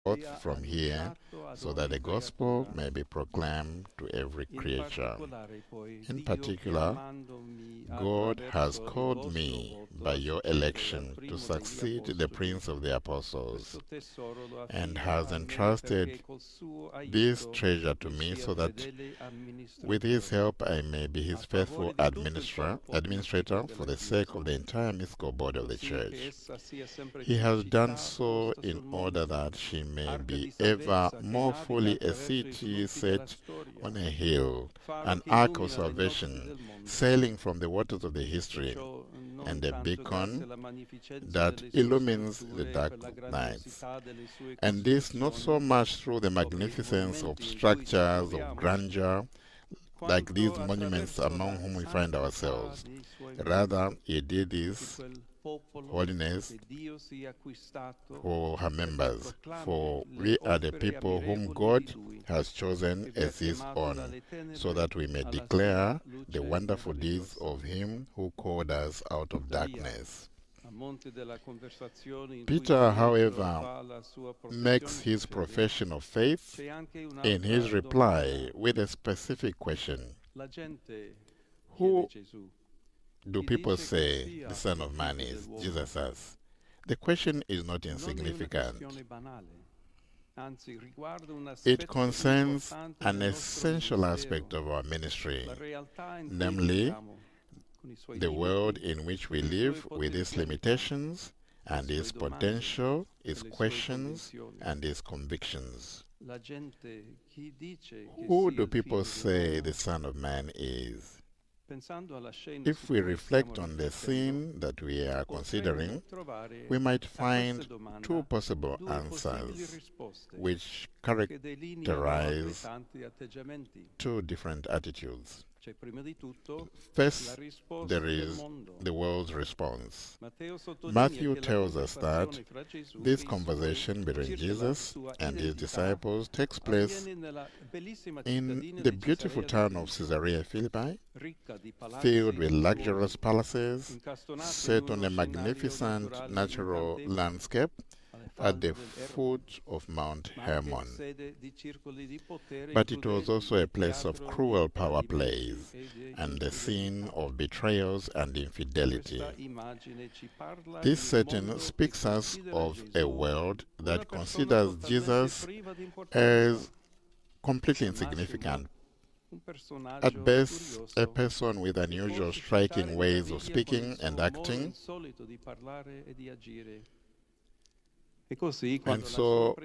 forth from here so that the gospel may be proclaimed to every creature. In particular, God has called me by your election to succeed the Prince of the Apostles and has entrusted this treasure to me so that with his help I may be his faithful administrator for the sake of the entire mystical body of the Church. He has done so in order that she may be ever more fully a city set on a hill, an ark of salvation, sailing from the waters of the history, and a beacon that illumines the dark nights. And this not so much through the magnificence of structures of grandeur, like these monuments among whom we find ourselves. Rather, he did this holiness for her members, for we are the people whom God has chosen as his own, so that we may declare the wonderful deeds of him who called us out of darkness. Peter, however, makes his profession of faith in his reply with a specific question. Who do people say the Son of Man is? Jesus asks. The question is not insignificant. It concerns an essential aspect of our ministry, namely the world in which we live with its limitations and its potential, its questions, and its convictions. Who do people say the Son of Man is? If we reflect on the scene that we are considering, we might find two possible answers which characterize two different attitudes. First, there is the world's response. Matthew tells us that this conversation between Jesus and his disciples takes place in the beautiful town of Caesarea Philippi, filled with luxurious palaces, set on a magnificent natural landscape at the foot of Mount Hermon. But it was also a place of cruel power plays and the scene of betrayals and infidelity. This setting speaks us of a world that considers Jesus as completely insignificant. At best, a person with unusual, striking ways of speaking and acting. And so,